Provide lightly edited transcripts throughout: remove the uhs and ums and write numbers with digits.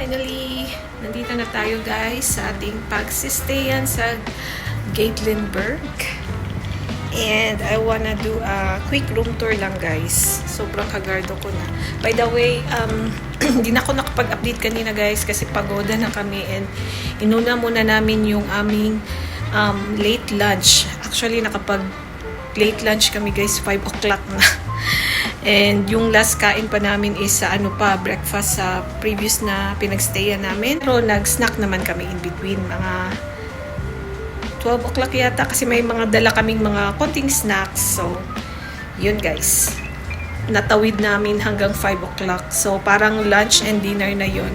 Finally, nandito na tayo guys sa ating pagsistayan sa Gatlinburg. And I wanna do a quick room tour lang guys. Sobrang kagardo ko na. By the way, hindi na ako nakapag-update kanina guys kasi pagoda na kami and inuna muna namin yung aming late lunch. Actually, nakapag late lunch kami guys, 5 o'clock na. And yung last kain pa namin is sa breakfast sa previous na pinagstayan namin. Pero nag-snack naman kami in between, mga 12 o'clock yata kasi may mga dala kaming mga konting snacks. So, yun guys. Natawid namin hanggang 5 o'clock. So, parang lunch and dinner na yun.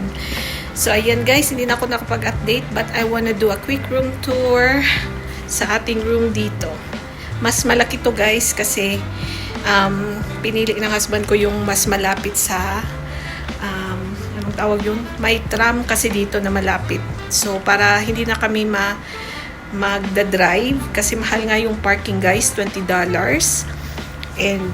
So, ayan guys, hindi na ako nakapag-update but I wanna do a quick room tour sa ating room dito. Mas malaki to guys kasi pinili ng husband ko yung mas malapit sa anong tawag yun? May tram kasi dito na malapit. So, para hindi na kami magda-drive kasi mahal nga yung parking guys, $20. And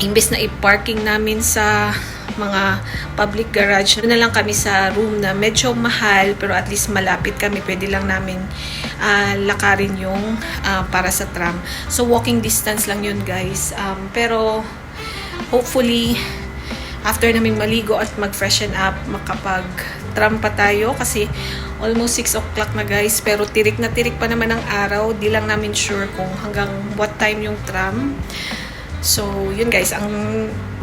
imbes na i-parking namin sa mga public garage, na lang kami sa room na medyo mahal pero at least malapit kami. Pwede lang namin lakarin yung para sa tram. So walking distance lang yun guys. Pero hopefully after naming maligo at mag-freshen up, makapag tram pa tayo kasi almost 6 o'clock na guys. Pero tirik na tirik pa naman ang araw. Di lang namin sure kung hanggang what time yung tram. So, yun guys, ang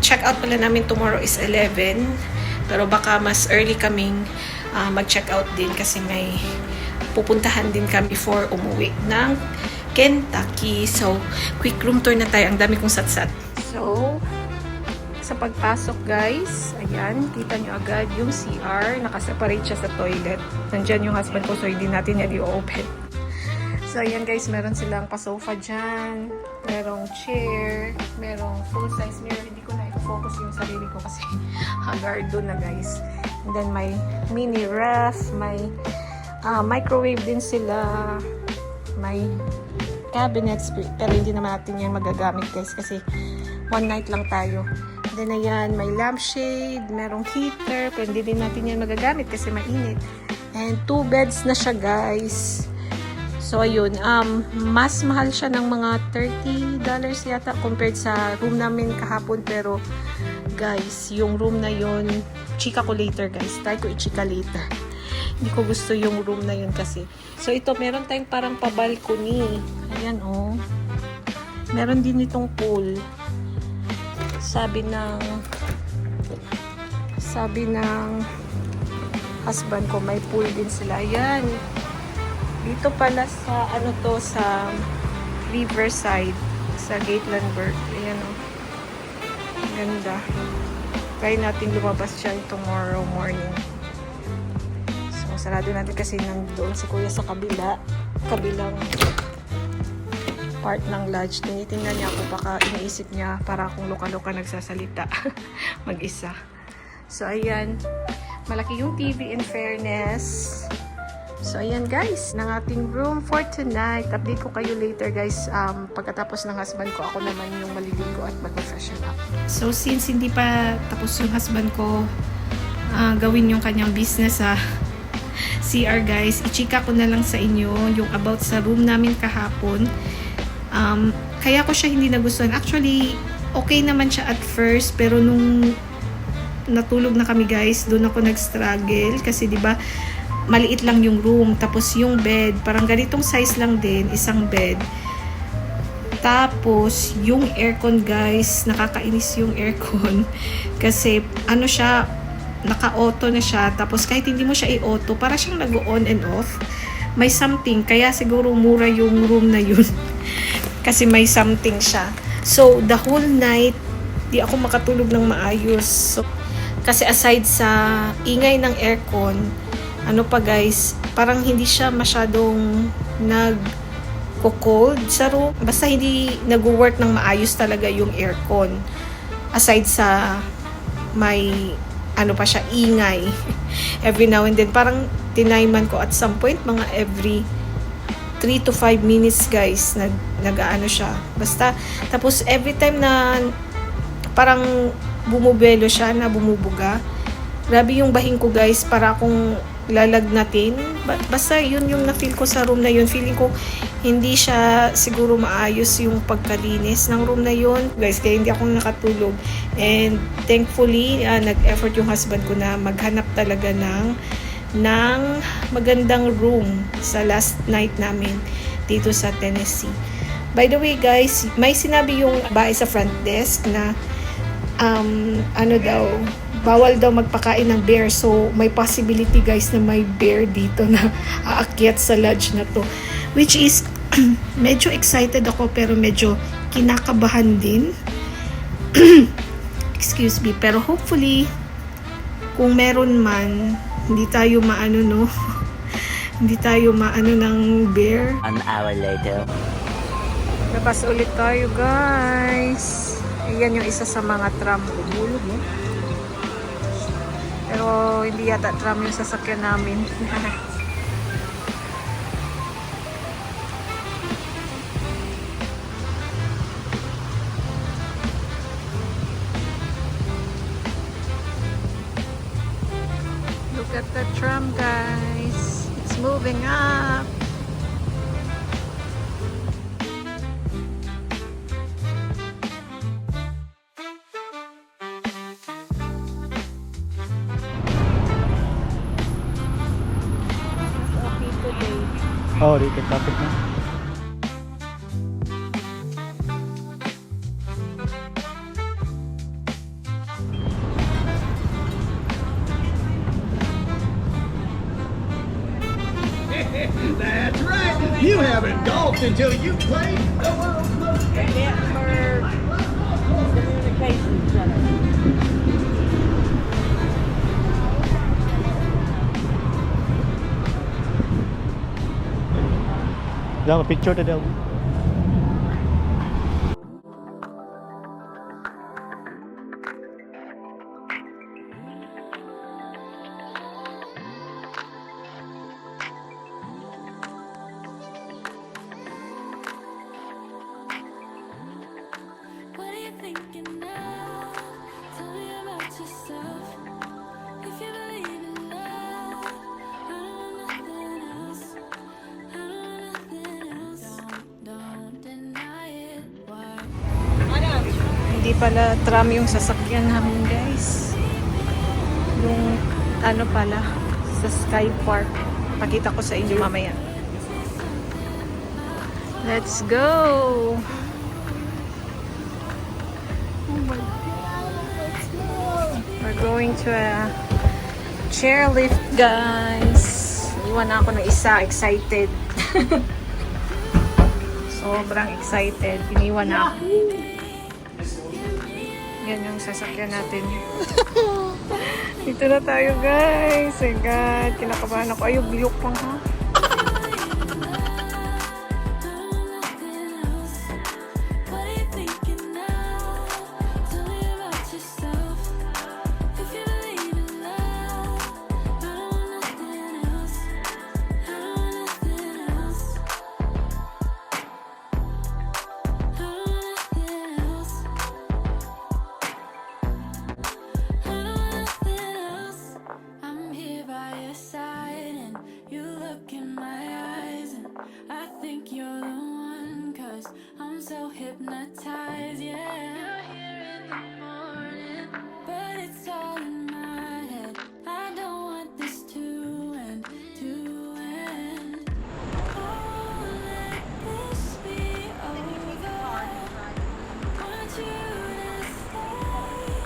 check-out pala namin tomorrow is 11. Pero baka mas early kaming mag-check-out din kasi may pupuntahan din kami before umuwi ng Kentucky. So, quick room tour na tayo. Ang dami kong satsat. So, sa pagpasok guys, ayan, kita nyo agad yung CR. Nakaseparate siya sa toilet. Nandyan yung husband ko so hindi natin yan i-open. So, ayan guys, meron silang pa-sofa dyan, merong chair, merong full-size mirror. Hindi ko na i-focus yung sarili ko kasi haggard doon na guys. And then, may mini ref, may microwave din sila, may cabinets, pero hindi naman natin yan magagamit guys kasi one night lang tayo. And then, ayan, may lampshade, merong heater, pero hindi din natin yan magagamit kasi mainit. And 2 beds na siya guys. So, ayun, mas mahal siya ng mga $30 yata compared sa room namin kahapon. Pero, guys, yung room na yun, chika ko later, guys. Try ko i-chika later. Hindi ko gusto yung room na yun kasi. So, ito, meron tayong parang pa-balcony. Ayan, oh. Meron din itong pool. Sabi ng husband ko, may pool din sila. Ayan. Dito pala sa, sa Riverside, sa Gatlinburg. Ayan o. Ganda. Try natin lumabas siya tomorrow morning. So, sarado natin kasi nandoon si Kuya sa kabilang part ng lodge. Tinitingnan niya ako, baka iniisip niya para akong luka-luka nagsasalita mag-isa. So, ayan. Malaki yung TV in fairness. So, ayan guys, ng ating room for tonight. Update ko kayo later guys. Pagkatapos ng husband ko, ako naman yung maliligo at mag-freshen up. So, since hindi pa tapos yung husband ko gawin yung kanyang business sa CR guys, i-chika ko na lang sa inyo yung about sa room namin kahapon. Kaya ko siya hindi nagustuhan. Actually, okay naman siya at first, pero nung natulog na kami guys, doon ako nag-struggle kasi 'di ba maliit lang yung room, tapos yung bed parang ganitong size lang din, isang bed. Tapos yung aircon guys, nakakainis yung aircon kasi siya, naka-auto na siya, tapos kahit hindi mo siya i-auto, para siyang nag-on and off. May something, kaya siguro mura yung room na yun kasi may something siya. So the whole night di ako makatulog ng maayos. So, kasi aside sa ingay ng aircon, guys, parang hindi siya masyadong nag-cold sa room. Basta hindi nag-work ng maayos talaga yung aircon. Aside sa may pa siya, ingay. Every now and then, parang tinayman ko at some point, mga every 3 to 5 minutes guys, nag-aano siya. Basta, tapos every time na parang bumubelo siya, na bumubuga, Grabe yung bahing ko guys, para akong lalagnatin. Basta yun yung na-feel ko sa room na yun. Feeling ko hindi siya siguro maayos yung pagkalinis ng room na yun. Guys, kaya hindi ako nakatulog. And thankfully, nag-effort yung husband ko na maghanap talaga ng magandang room sa last night namin dito sa Tennessee. By the way guys, may sinabi yung bahay sa front desk na bawal daw magpakain ng bear. So may possibility guys na may bear dito na aakyat sa lodge na to. Which is medyo excited ako pero medyo kinakabahan din. Excuse me. Pero hopefully kung meron man, hindi tayo maano no. Hindi tayo maano ng bear. An hour later. Labas ulit tayo guys. Ayan yung isa sa mga tram. Bulog mo. Pero hindi yata tram yung sasakyan namin. Look at the tram guys. It's moving up. Oh, dito traffic na. That's right. You haven't golfed until you played the world's most Communication Center. Daw picture ta daw. What are you thinking now? Tell me about yourself. If you believe in love, I don't want nothing else. I don't want nothing else. Don't deny it. Why? Hindi pala tram yung sasakyan namin guys. Yung ano pala sa Sky Park. Pakita ko sa inyo mamaya. Let's go! We're going to a chairlift guys. Iwan na ako ng isa. Excited. Sobrang excited. Iniwan na ako. Yan yung sasakyan natin. Dito na tayo guys. Oh my God. Kinakabahan ako. Ayun, biyok pang ha. What are you thinking now? Tell me about yourself. If you believe in love, I don't want nothing else. I don't want nothing else. I don't want nothing else. I don't want nothing else. I'm here by your side and you look in my eyes and I think you're the one 'cause I'm so hypnotized, yeah. You're here in the morning, but it's all in my head. I don't want this to end, to end. Oh, let this be over. Want you to stay.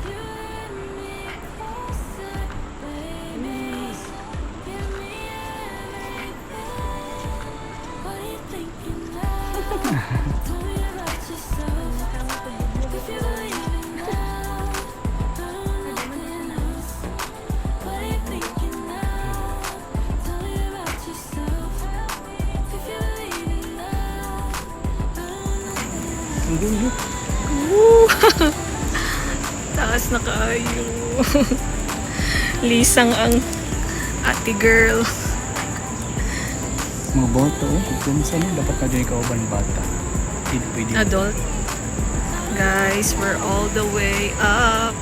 You let me closer, baby. Give me everything. What are you thinking now? Tell me about yourself. If you believe in love, I don't want nothing else. What are you thinking now? Tell me about yourself. If you believe in love, I don't want nothing else. Woo! Taas na kayo. Lisang ang ate girl. Mga boto, kung saan dapat na dyan kauban bata. Hindi pwede. Adult. Guys, we're all the way up.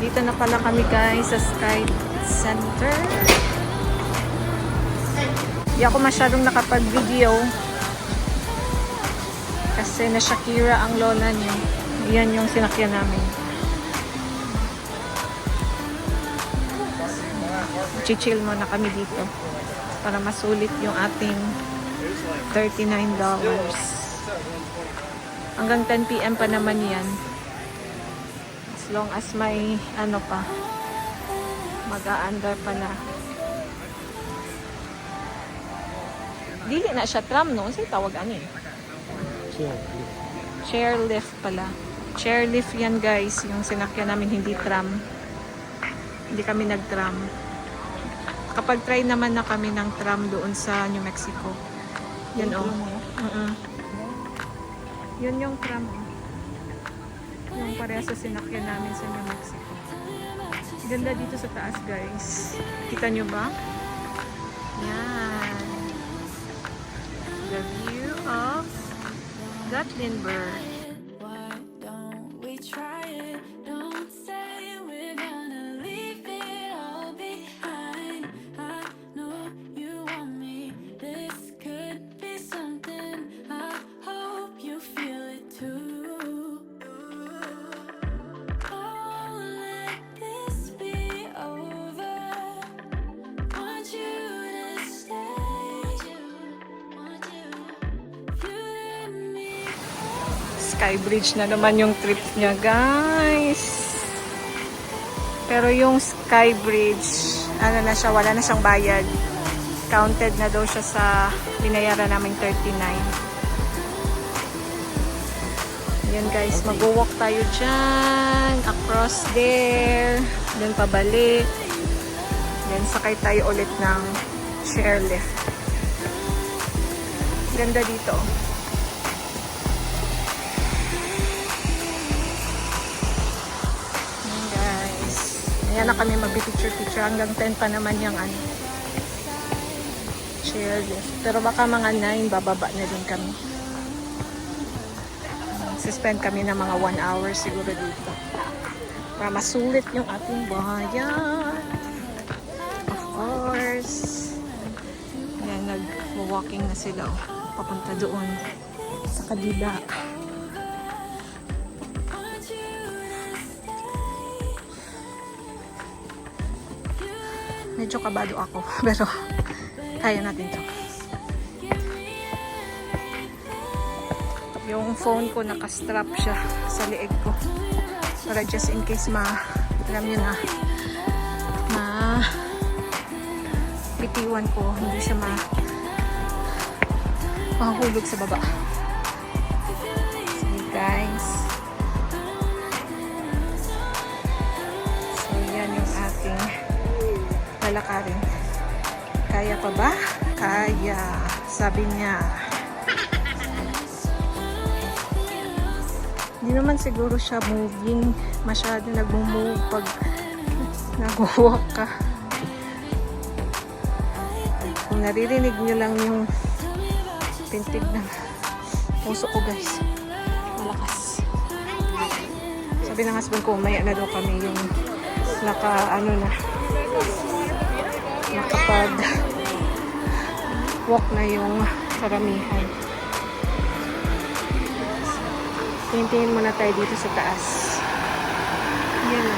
Dito na pala kami guys sa Sky Center. Hindi ako masyadong nakapag-video kasi na Shakira ang lola niya. Yan yung sinakyan namin. Chill muna kami dito para masulit yung ating $39. Hanggang 10 PM pa naman yan. As long as may ano pa, mag-a-under pa na. Dili na siya tram, no? Sa'yo tawag ano eh? Chairlift pala. Chairlift yan guys, yung sinakyan namin, hindi tram. Hindi kami nag-tram. Kapag try naman na kami ng tram doon sa New Mexico. Yan o. Yun yung tram o. Yung pareha sa sinakyan namin sa New Mexico. Ganda dito sa taas guys. Kita nyo ba? Yan. The view of Gatlinburg. Why don't we try it? Don't say we're gonna leave it all behind. I know you want me. This could be something. I hope you feel it too. Oh, let this be over. Want you to stay. Want you. If you let me. Skybridge na naman yung trip niya, guys. Pero yung Skybridge, ano na siya, wala na siyang bayad. Counted na daw siya sa binayaran naming 39. Yan guys, mag-walk tayo dyan, across there, then pabalik. Then sakay tayo ulit ng chairlift. Ganda dito. Ayan na kami mag-picture-picture hanggang 10 pa naman yung ano, chairlift. Pero baka mga 9 bababa na din kami. Suspend kami ng mga 1 hour siguro dito. Para masulit yung ating bayan. Of course. Ayan, nag-walking na sila. Oh, papunta doon sa kabila. Medyo kabado ako, pero kaya natin to. Yung phone ko nakastrap siya sa liig ko. Para just in case alam nyo na, bitiwan ko, hindi siya mahulog sa baba. Sige guys. So yan yung ating lalakarin. Kaya pa ba? Kaya. Sabi niya. Hindi naman siguro siya moving. Masyado nag-move pag nag-walk ka. Kung naririnig nyo lang yung pintig ng puso ko guys. Malakas. Sabi ng husband ko, umaya na daw kami yung nakapag walk na yung karamihan. Tingin-tingin muna tayo dito sa taas. Yan o.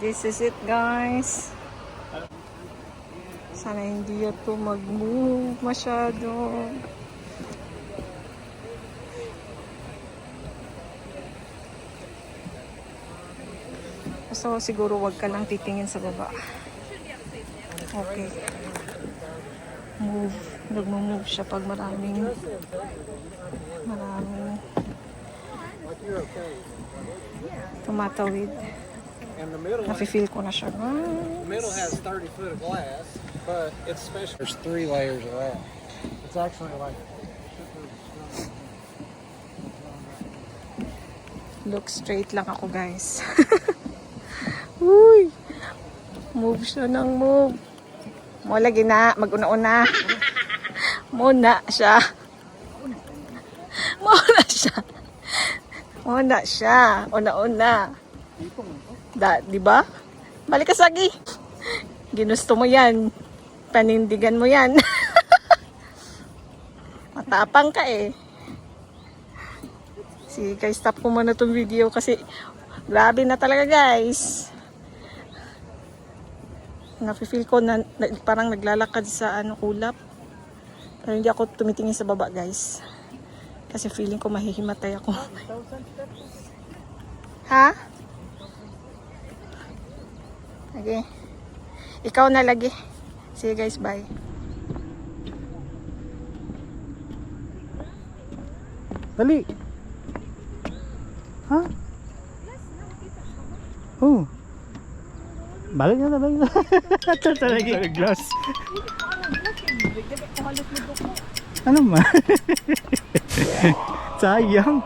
This is it guys. Sana hindi ito mag-move masyado. So siguro wag ka lang titingin sa baba. Okay. Move. Nag-move siya pag maraming tumatawid. Nafe-feel ko na siya. The middle has 30 foot of glass, but it's special. There's 3 layers of that. It's actually like Look straight lang ako guys. Uy! Move siya ng move. Mo lagi na, mag-una-una. Muna siya. Muna siya. Muna siya. Una-una. Di ba? Balik ka sagi. Ginusto mo yan. Panindigan mo yan. Matapang ka eh. Sige guys, stop ko muna itong video kasi grabe na talaga guys. Nafe-feel ko na parang naglalakad sa ulap. Pero hindi ako tumitingin sa baba guys. Kasi feeling ko mahihimatay ako. Ha? Okay. Ikaw na lagi. See you guys, bye. Dali. Ha? Oh. Balik na. Ito talaga glass. Ano ma? Sayang.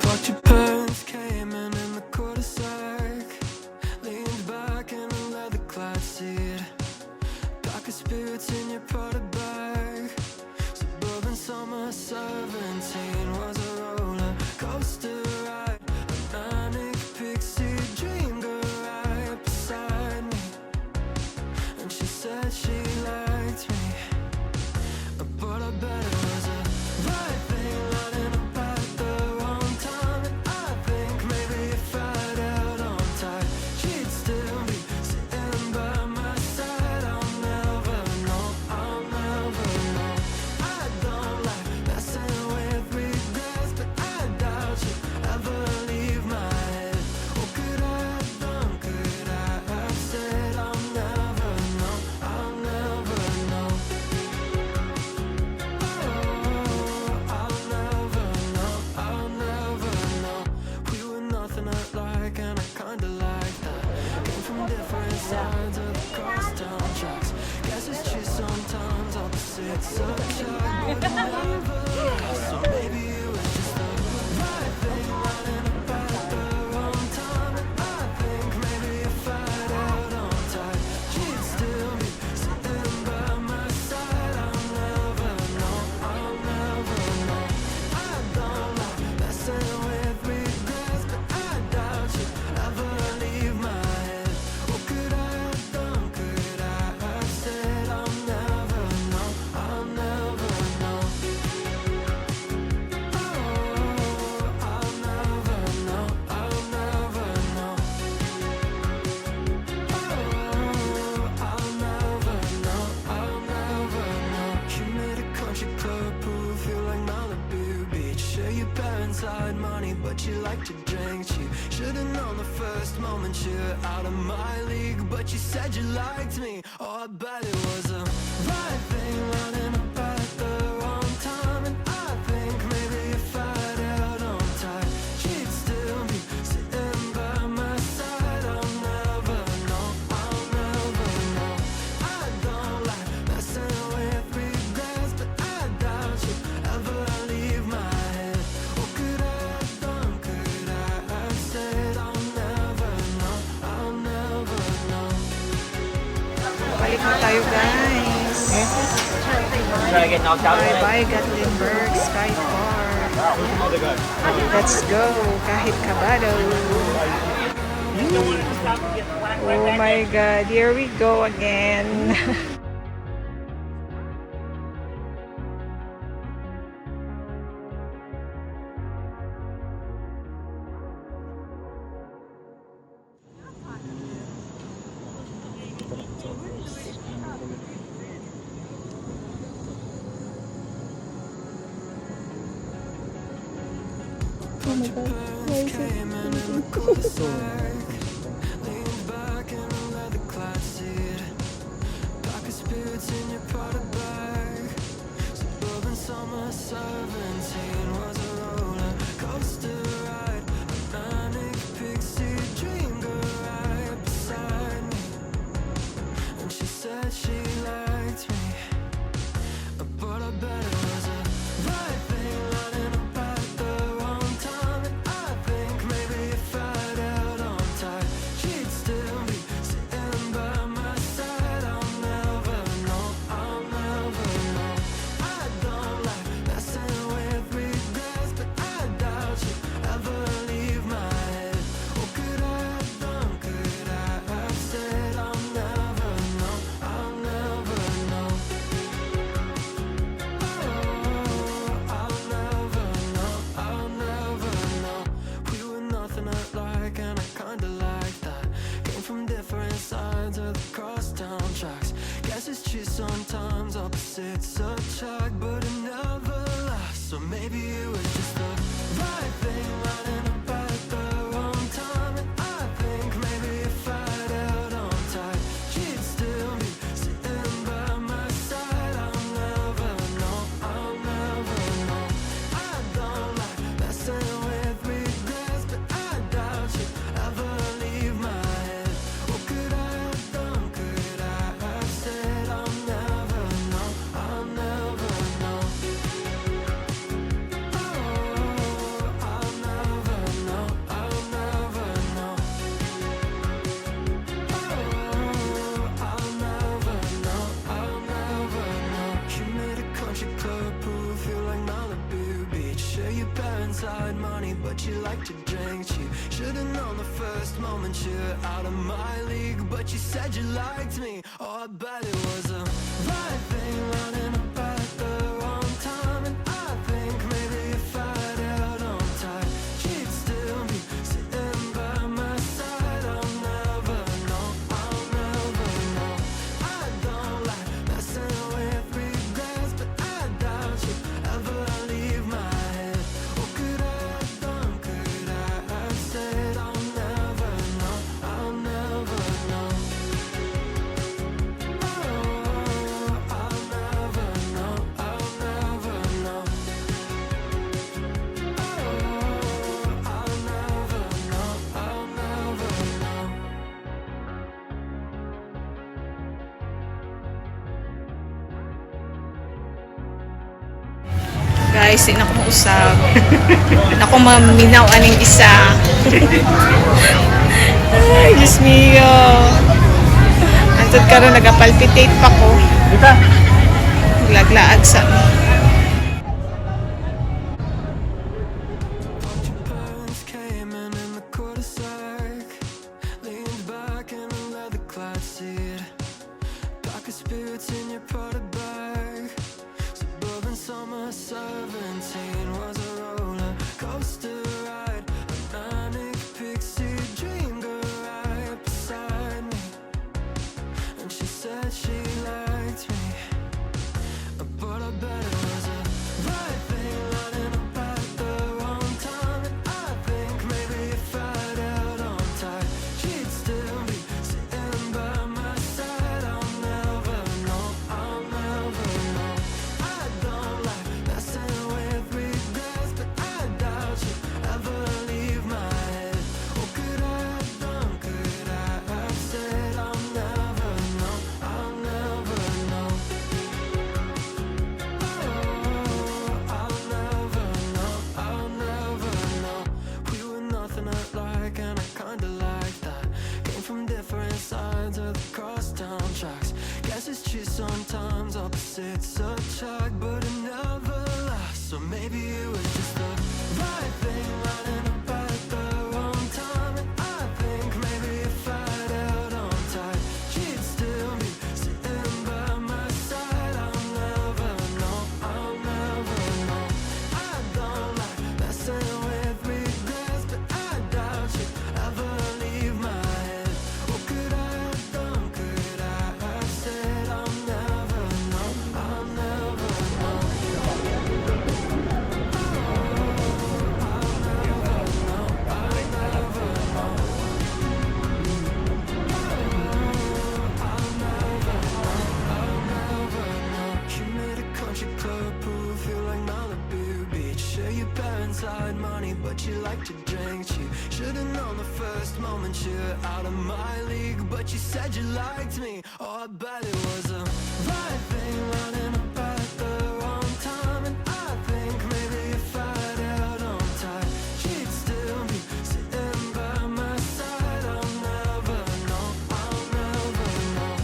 But your parents came in the cul-de-sac, leaned back in a leather-clad seat, pocket spirits in your Prada bag. Suburban summer 17 was a roller coaster ride, a manic pixie dream girl right beside me, and she said she liked me, but I bet it was a right thing lining up at the wrong time. And I think maybe if I'd held on tight, she'd still be sitting by my side. I'll never know, I'll never know. I don't like messing with regrets, but I doubt she'd ever leave my head. What could I have done, could I have said? I'll never know, I'll never know. I'll never know, I'll never know. We were nothing alike and I kinda liked that. Came from different sides of the crosstown tracks. Guess it's true sometimes opposites attract. But never, so maybe it was just the right thing lining up at the wrong time. And I think maybe if I'd held on tight, she'd still be sitting by my side. I'll never know, I'll never know. I don't like messing with regrets, but I doubt she'd ever leave my head. What could I have done, could I have said? I'll never know, I'll never know. I'll never know, I'll never know. I'll never know, I'll never know. You made a country club pool feel like Malibu Beach. Sure, your parents had money, but you like to drink cheap. Should've known the first moment you're out of my league, but you said you liked me. Oh, I bet it was a right thing lining up at the wrong time. And I think maybe if I'd held on tight, she'd still be sitting by my side. I'll never know, I'll never know. I don't like messing with regrets, but I doubt she'd ever leave my head. What could I have done, could I have said? I'll never know, I'll never know. Balik na tayo guys. Bye-bye Gatlinburg Sky Park. Let's go. Kahit kabado. Oh my God. Here we go again. Came in the cul-de-sac, leaned back in a leather-clad seat, pocket spirits in your Prada bag. Suburban summer 17 was a roller coaster ride, a manic pixie dream girl right beside me, and she said she liked me, but you like to drink cheap. Should've known the first moment you're out of my league, but you said you liked me. Oh, I bet it was a right thing running about at the wrong time. And I think maybe if I'd held on tight, she'd still be sitting by my side. I'll never know, I'll never know. I don't like messing with regrets, but I doubt you ever leave my head. What could I have done? Could I have said I'll never know, I'll never know. Oh, I'll never know, I'll never know. Oh, I'll never know, I'll never know. Guys, di na ko mausap. Ako maminaw aning isa. Ay, Diyos mio. Antod karon nagapalpitate pa ko. Dita. Laglaag sa Parents came in the cul-de-sac, leaned back in a leather-clad seat, pocket spirits in your Prada bag. Suburban summer 17 was a roller coaster ride, a manic pixie dream girl right beside me, and she said she liked me. But I bet it was a right thing running about at the wrong time. And I think maybe if I'd held on tight, she'd still be sitting by my side. I'll never know, I'll never know. I don't like messing with regrets, but I doubt you ever leave my head. What could I have done? Could I have said I'll never know, I'll never know. I'll never know, I'll never know. We were nothing alike, and I kinda like that. Came from different sides of the crosstown tracks. Guess it's true sometimes opposites attract, but it never lasts. So maybe it was just the right thing running about at the wrong time. And I think maybe if I'd held on tight, she'd still be sitting by my side. I'll never know, I'll never know. I don't like messing with regrets, but I doubt you ever leave my head. What could I have done? Could I have said I'll never know, I'll never know. You made a country club pool feel like Malibu Beach. Sure, your parents had money, but you like to drink cheap. Should've known the first moment you're out of my league, but you said you liked me. Oh, I bet it was a right thing running about at the wrong time. And I think maybe if I'd held on tight, she'd still be sitting by my side. I'll never know, I'll never know.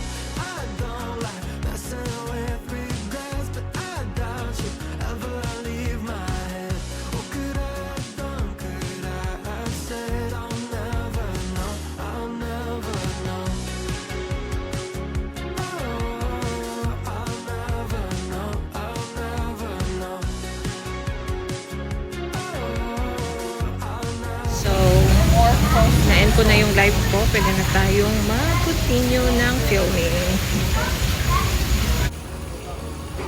I don't like messing with regrets, but I doubt you ever leave my head. What could I have done? Could I have said I'll never know, I'll never know. Oh, I'll never know, I'll never know. Oh, I'll never. So, na-end ko na yung live ko. Pwede na tayong mag-continue ng filming.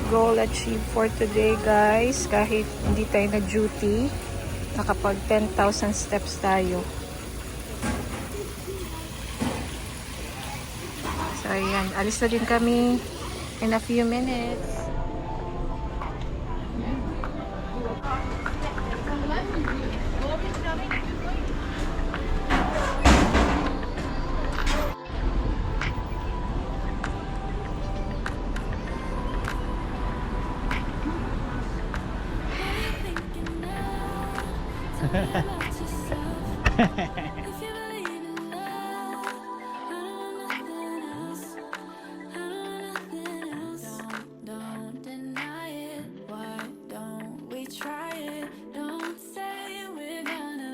Goal achieved for today, guys. Kahit hindi tayo na-duty, nakapag 10,000 steps tayo. So, ayan. Alis na din kami in a few minutes. Don't deny it. Why don't we try it? Don't say we're gonna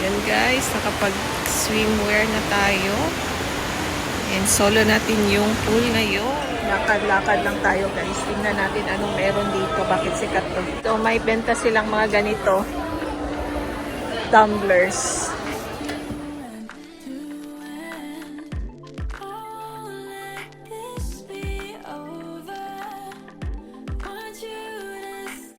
Yan guys, nakapag-swimwear na tayo. And solo natin yung pool ngayon. Lakad-lakad lang tayo guys. Tingnan natin anong meron dito. Bakit sikat to. So may benta silang mga ganito. Tumblers.